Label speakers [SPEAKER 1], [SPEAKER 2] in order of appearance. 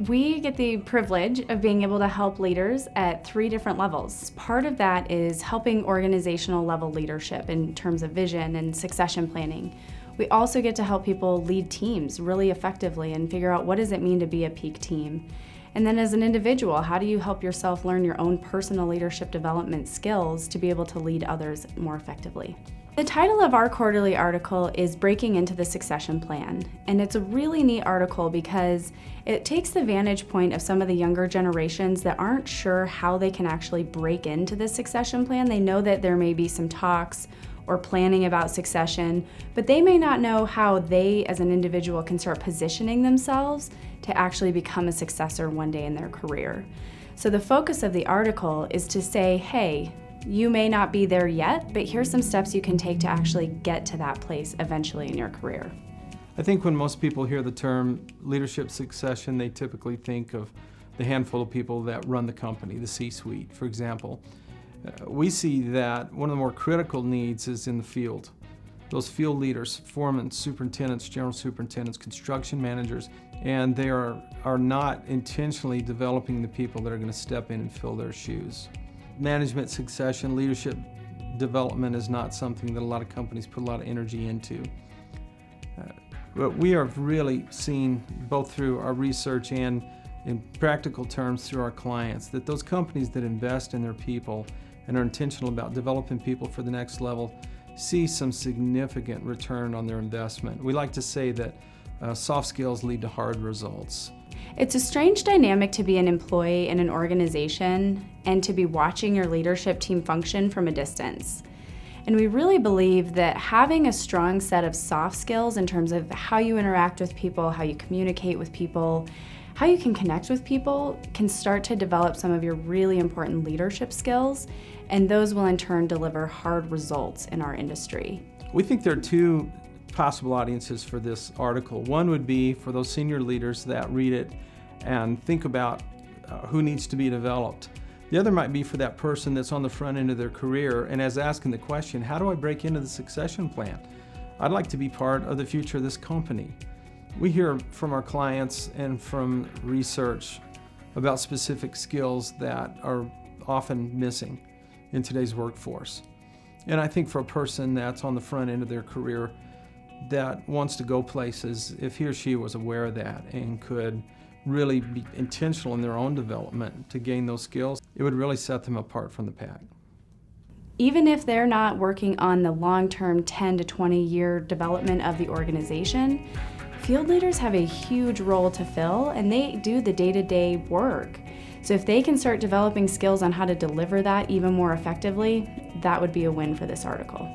[SPEAKER 1] We get the privilege of being able to help leaders at 3 different levels. Part of that is helping organizational level leadership in terms of vision and succession planning. We also get to help people lead teams really effectively and figure out what does it mean to be a peak team. And then as an individual, how do you help yourself learn your own personal leadership development skills to be able to lead others more effectively? The title of our quarterly article is Breaking into the Succession Plan, and it's a really neat article because it takes the vantage point of some of the younger generations that aren't sure how they can actually break into the succession plan. They know that there may be some talks or planning about succession, but they may not know how they as an individual can start positioning themselves to actually become a successor one day in their career. So the focus of the article is to say, hey, you may not be there yet, but here's some steps you can take to actually get to that place eventually in your career.
[SPEAKER 2] I think when most people hear the term leadership succession, they typically think of the handful of people that run the company, the C-suite, for example. We see that one of the more critical needs is in the field. Those field leaders, foremen, superintendents, general superintendents, construction managers, and they are not intentionally developing the people that are going to step in and fill their shoes. Management succession, leadership development is not something that a lot of companies put a lot of energy into. But we have really seen, both through our research and in practical terms through our clients, that those companies that invest in their people and are intentional about developing people for the next level see some significant return on their investment. We like to say that soft skills lead to hard results.
[SPEAKER 1] It's a strange dynamic to be an employee in an organization and to be watching your leadership team function from a distance. And we really believe that having a strong set of soft skills in terms of how you interact with people, how you communicate with people, how you can connect with people can start to develop some of your really important leadership skills, and those will in turn deliver hard results in our industry.
[SPEAKER 2] We think there are 2 possible audiences for this article. One would be for those senior leaders that read it and think about who needs to be developed. The other might be for that person that's on the front end of their career and is asking the question, how do I break into the succession plan? I'd like to be part of the future of this company. We hear from our clients and from research about specific skills that are often missing in today's workforce. And I think for a person that's on the front end of their career that wants to go places, if he or she was aware of that and could really be intentional in their own development to gain those skills, it would really set them apart from the pack.
[SPEAKER 1] Even if they're not working on the long-term 10 to 20-year development of the organization, field leaders have a huge role to fill, and they do the day-to-day work. So if they can start developing skills on how to deliver that even more effectively, that would be a win for this article.